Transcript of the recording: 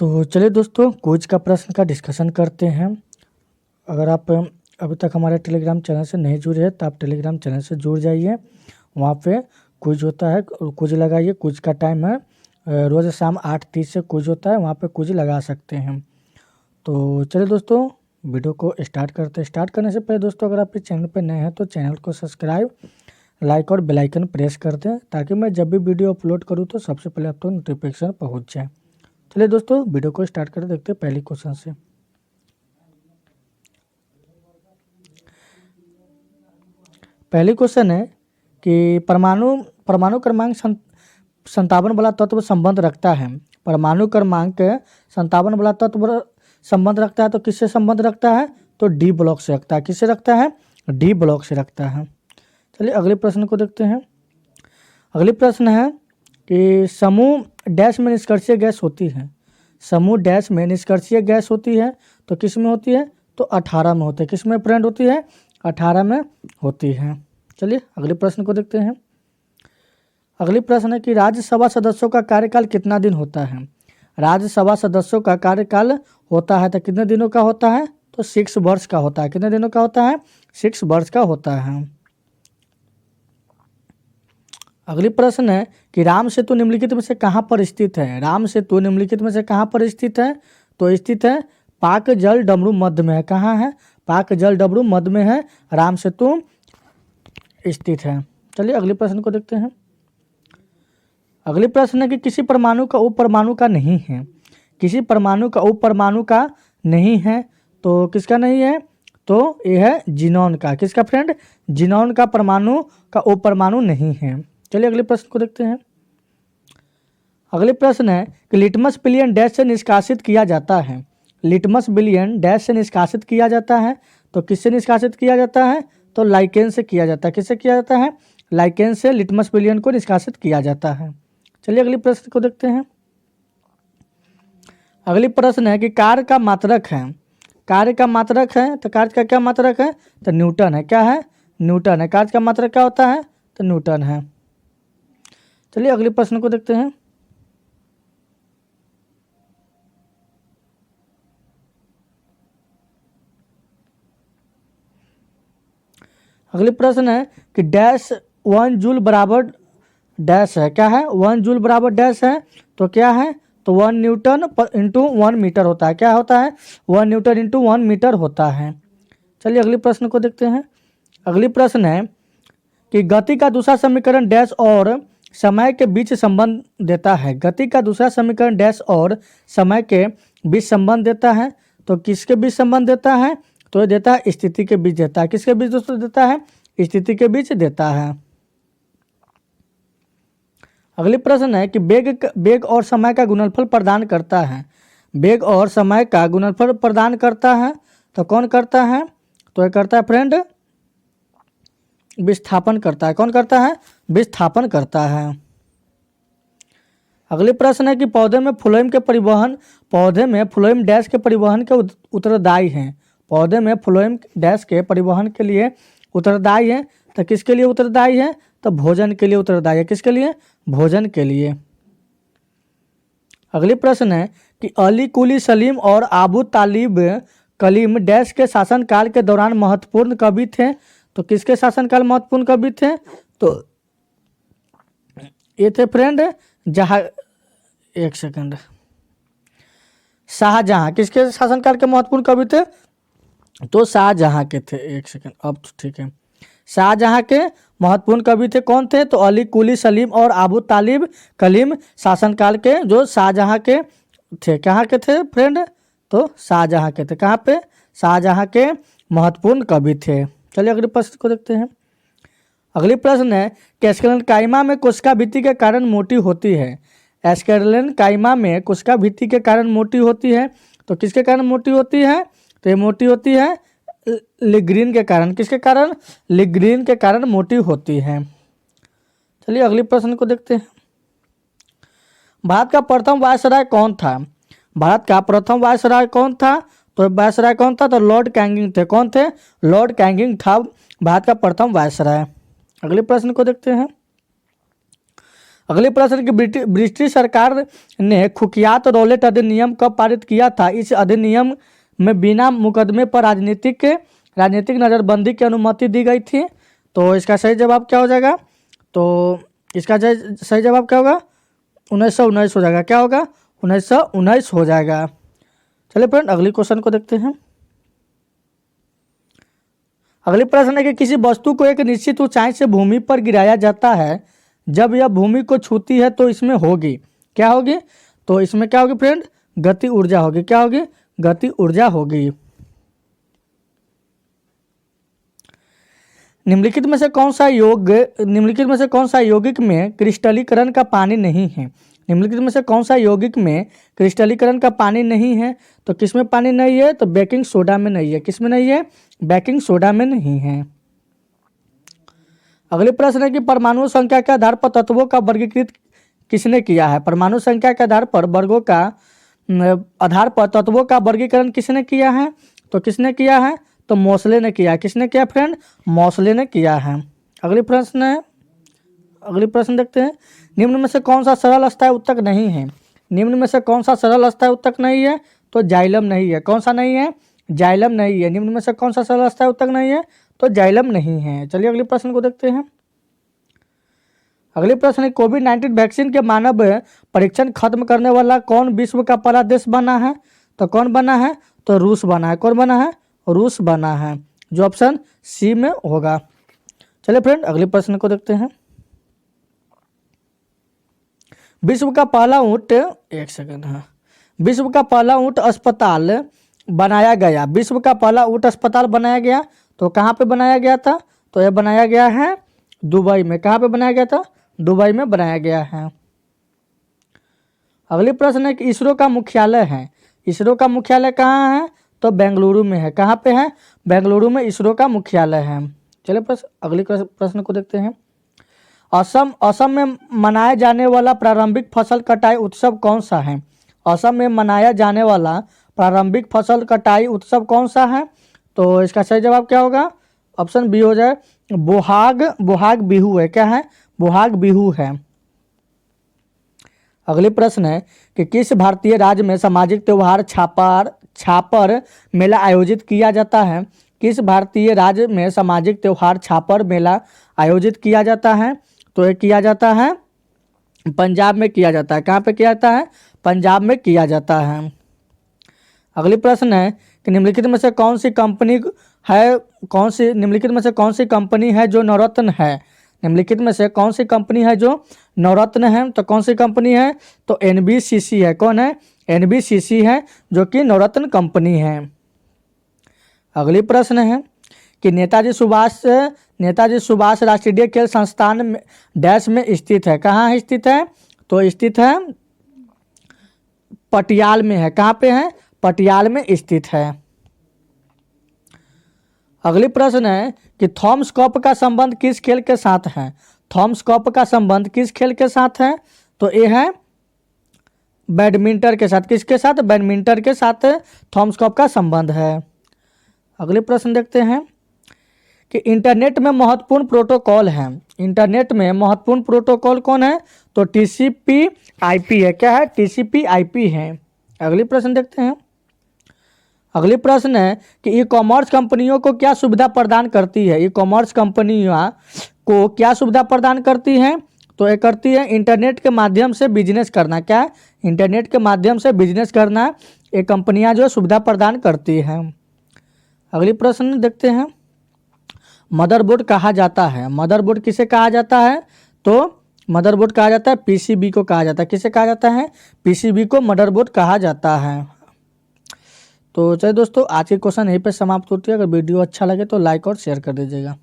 तो चलिए दोस्तों, क्विज का प्रश्न का डिस्कशन करते हैं। अगर आप अभी तक हमारे टेलीग्राम चैनल से नहीं जुड़े हैं तो आप टेलीग्राम चैनल से जुड़ जाइए। वहाँ पे क्विज होता है, क्विज लगाइए। क्विज का टाइम है रोज़ शाम 8:30 से क्विज होता है, वहाँ पे क्विज लगा सकते हैं। तो चलिए दोस्तों, वीडियो को स्टार्ट करते हैं। स्टार्ट करने से पहले दोस्तों, अगर आप इस चैनल पर नए हैं तो चैनल को सब्सक्राइब, लाइक और बेल आइकन प्रेस कर दें, ताकि मैं जब भी वीडियो अपलोड करूँ तो सबसे पहले आप तक नोटिफिकेशन पहुँच जाए। चलिए दोस्तों, वीडियो को स्टार्ट कर देखते हैं पहले क्वेश्चन से। पहली क्वेश्चन है कि परमाणु क्रमांक 57 वाला तत्व संबंध रखता है। परमाणु क्रमांक 57 वाला तत्व संबंध रखता है तो किससे संबंध रखता है? तो डी ब्लॉक से रखता है। किससे रखता है? डी ब्लॉक से रखता है। चलिए अगले प्रश्न को देखते हैं। अगली प्रश्न है कि समूह डैश में निष्कर्षीय गैस होती है। समूह डैश में निष्कर्षीय गैस होती है तो किस में होती है? तो 18 में होती है। किस में फ्रेंड होती है? 18 में होती है। चलिए अगले प्रश्न को देखते हैं। अगली प्रश्न है कि राज्यसभा सदस्यों का कार्यकाल कितना दिन होता है? राज्यसभा सदस्यों का कार्यकाल होता है तो कितने दिनों का होता है? तो 6 वर्ष का होता है। कितने दिनों का होता है? 6 वर्ष का होता है। अगली प्रश्न है कि राम सेतु निम्नलिखित में से कहाँ पर स्थित है? राम सेतु निम्नलिखित में से कहाँ पर स्थित है? तो स्थित है पाक जल डमरू मध्य में है। कहाँ है? पाक जल डमरू मध्य में है राम सेतु स्थित है। चलिए अगले प्रश्न को देखते हैं। अगली प्रश्न है कि किसी परमाणु का उप परमाणु का नहीं है। किसी परमाणु का उप परमाणु का नहीं है तो किसका नहीं है? तो यह है जिनॉन का। किसका फ्रेंड? जिनॉन का परमाणु का उप परमाणु नहीं है। चलिए अगले प्रश्न को देखते हैं। अगले प्रश्न है कि लिटमस विलियन डैश से निष्कासित किया जाता है। लिटमस विलियन डैश से निष्कासित किया जाता है तो किससे निष्कासित किया जाता है? तो लाइकेन से किया जाता है। किससे किया जाता है? लाइकेन से लिटमस विलियन को निष्कासित किया जाता है। चलिए अगले प्रश्न को देखते हैं। अगली प्रश्न है कि कार्य का मात्रक है। कार्य का मात्रक है तो कार्य का क्या मात्रक है? तो न्यूटन है। क्या है? न्यूटन है। कार्य का मात्रक क्या होता है? तो न्यूटन है। चलिए अगले प्रश्न को देखते हैं। अगली प्रश्न है कि डैश 1 जूल बराबर डैश है। क्या है? 1 जूल बराबर डैश है तो क्या है? तो 1 न्यूटन इंटू 1 मीटर होता है। क्या होता है? 1 न्यूटन इंटू 1 मीटर होता है। चलिए अगले प्रश्न को देखते हैं। अगली प्रश्न है कि गति का दूसरा समीकरण डैश और समय के बीच संबंध देता है। गति का दूसरा समीकरण डैश और समय के बीच संबंध देता है तो किसके बीच संबंध देता है? तो ये देता है स्थिति के बीच देता है। किसके बीच दोस्तों देता है? स्थिति के बीच देता है। अगली प्रश्न है कि वेग और समय का गुणनफल प्रदान करता है। वेग और समय का गुणनफल प्रदान करता है तो कौन करता है? तो ये करता है फ्रेंड विस्थापन करता है। कौन करता है? विस्थापन करता है। अगली प्रश्न है कि पौधे में फ्लोएम डैश के परिवहन के उत्तरदायी हैं। पौधे में फ्लोएम डैश के परिवहन के लिए उत्तरदायी है तो किसके लिए उत्तरदायी है? तो भोजन के लिए उत्तरदायी है। किसके लिए? भोजन के लिए। अगली प्रश्न है कि अली कुली सलीम और आबू तालिब कलीम डैश के शासनकाल के दौरान महत्वपूर्ण कवि थे तो किसके शासनकाल महत्वपूर्ण कवि थे? तो ये थे फ्रेंड एक सेकंड, शाहजहां। किसके शासनकाल के महत्वपूर्ण कवि थे? तो शाहजहां के थे। एक सेकंड, अब तो ठीक है। शाहजहां के महत्वपूर्ण कवि थे। कौन थे? तो अली कुली सलीम और आबू तालिब कलीम शासनकाल के जो शाहजहां के थे। कहाँ के थे फ्रेंड? तो शाहजहां के थे। कहाँ पे? शाहजहां के महत्वपूर्ण कवि थे। चलिए अगले प्रश्न को देखते हैं। अगली प्रश्न है कि एस्केलेन काइमा में कोशिका भित्ति के कारण मोटी होती है। एस्केलेन काइमा में कोशिका भित्ति के कारण मोटी होती है तो किसके कारण मोटी होती है? तो ये मोटी होती है लिग्रीन के कारण। किसके कारण? लिग्रीन के कारण मोटी होती है। चलिए अगले प्रश्न को देखते हैं। भारत का प्रथम वायसराय कौन था? भारत का प्रथम वायसराय कौन था? तो वायसराय कौन था? तो लॉर्ड कैनिंग थे। कौन थे? लॉर्ड कैनिंग था भारत का प्रथम वायसराय। अगले प्रश्न को देखते हैं। अगले प्रश्न की ब्रिटिश सरकार ने कुख्यात रौलेट अधिनियम कब पारित किया था? इस अधिनियम में बिना मुकदमे पर राजनीतिक नज़रबंदी की अनुमति दी गई थी। तो इसका सही जवाब क्या हो जाएगा? तो इसका सही जवाब क्या होगा? 1919 हो जाएगा। क्या होगा? 1919 हो जाएगा। चलिए फ्रेंड अगली क्वेश्चन को देखते हैं। अगली प्रश्न है कि किसी वस्तु को एक निश्चित ऊंचाई से भूमि पर गिराया जाता है, जब यह भूमि को छूती है तो इसमें होगी, क्या होगी? तो इसमें क्या होगी फ्रेंड? गति ऊर्जा होगी। क्या होगी? गति ऊर्जा होगी। निम्नलिखित में से कौन सा यौगिक में क्रिस्टलीकरण का पानी नहीं है? निम्नलिखित में से कौन सा यौगिक में क्रिस्टलीकरण का पानी नहीं है? तो किसमें पानी नहीं है? तो बेकिंग सोडा में नहीं है। किसमें नहीं है? बेकिंग सोडा में नहीं है। अगले प्रश्न है कि परमाणु संख्या के आधार पर तत्वों का वर्गीकृत किसने किया है? परमाणु संख्या के आधार पर तत्वों का वर्गीकरण किसने किया है? तो किसने किया है? तो मोसले ने किया। किसने किया फ्रेंड? मोसले ने किया है। अगली प्रश्न देखते हैं। निम्न में से कौन सा सरल अस्थायी उत्तक नहीं है? निम्न में से कौन सा सरल अस्थायी उत्तक नहीं है? तो जाइलम नहीं है। कौन सा नहीं है? जाइलम नहीं है। निम्न में से कौन सा सरल अस्थायी उत्तक नहीं है? तो जाइलम नहीं है। चलिए अगले प्रश्न को देखते हैं। अगले प्रश्न है कोविड-19 वैक्सीन के मानव परीक्षण खत्म करने वाला कौन विश्व का पहला देश बना है? तो कौन बना है? तो रूस बना है। कौन बना है? रूस बना है, जो ऑप्शन सी में होगा। चलिए फ्रेंड अगले प्रश्न को देखते हैं। विश्व का पहला ऊंट विश्व का पहला ऊंट अस्पताल बनाया गया। विश्व का पहला ऊंट अस्पताल बनाया गया तो कहाँ पे बनाया गया था? तो यह बनाया गया है दुबई में। कहाँ पे बनाया गया था? दुबई में बनाया गया है। अगली प्रश्न है कि इसरो का मुख्यालय है। इसरो का मुख्यालय कहाँ है? तो बेंगलुरु में है। कहाँ पे है? बेंगलुरु में इसरो का मुख्यालय है। चलिए अगले प्रश्न को देखते हैं। असम में मनाया जाने वाला प्रारंभिक फसल कटाई उत्सव कौन सा है? असम में मनाया जाने वाला प्रारंभिक फसल कटाई उत्सव कौन सा है? तो इसका सही जवाब क्या होगा? ऑप्शन बी हो जाए, बोहाग बिहू है। क्या है? बोहाग बिहू है। अगले प्रश्न है कि किस भारतीय राज्य में सामाजिक त्योहार छापर मेला आयोजित किया जाता है? किस भारतीय राज्य में सामाजिक त्योहार छापर मेला आयोजित किया जाता है? तो ये किया जाता है पंजाब में किया जाता है। कहाँ पे किया जाता है? पंजाब में किया जाता है। अगली प्रश्न है कि निम्नलिखित में से कौन सी कंपनी है जो नवरत्न है? निम्नलिखित में से कौन सी कंपनी है जो नवरत्न है? तो कौन सी कंपनी है? तो NBCC है। कौन है? NBCC है, जो कि नवरत्न कंपनी है। अगली प्रश्न है कि नेताजी सुभाष राष्ट्रीय खेल संस्थान डैश में स्थित है। कहाँ स्थित है? तो स्थित है पटियाल में है। कहाँ पे है? पटियाल में स्थित है। अगली प्रश्न है कि थॉमस कप का संबंध किस खेल के साथ है? थॉमस कप का संबंध किस खेल के साथ है? तो ये है बैडमिंटन के साथ। किसके साथ? बैडमिंटन के साथ थॉमस कप का संबंध है। अगले प्रश्न देखते हैं कि इंटरनेट में महत्वपूर्ण प्रोटोकॉल है। इंटरनेट में महत्वपूर्ण प्रोटोकॉल कौन है? तो TCP/IP है। क्या है? TCP/IP है। अगली प्रश्न देखते हैं। अगली प्रश्न है कि ई कॉमर्स कंपनियों को क्या सुविधा प्रदान करती है? ई कॉमर्स कंपनियां को क्या सुविधा प्रदान करती हैं? तो ये करती है इंटरनेट के माध्यम से बिजनेस करना। क्या? इंटरनेट के माध्यम से बिजनेस करना ये कंपनियां जो सुविधा प्रदान करती हैं। अगली प्रश्न देखते हैं। मदरबोर्ड कहा जाता है। मदरबोर्ड किसे कहा जाता है? तो मदरबोर्ड कहा जाता है PCB को कहा जाता है। किसे कहा जाता है? PCB को मदरबोर्ड कहा जाता है। तो चलिए दोस्तों आज के क्वेश्चन यहीं पे समाप्त होती है। अगर वीडियो अच्छा लगे तो लाइक और शेयर कर दीजिएगा।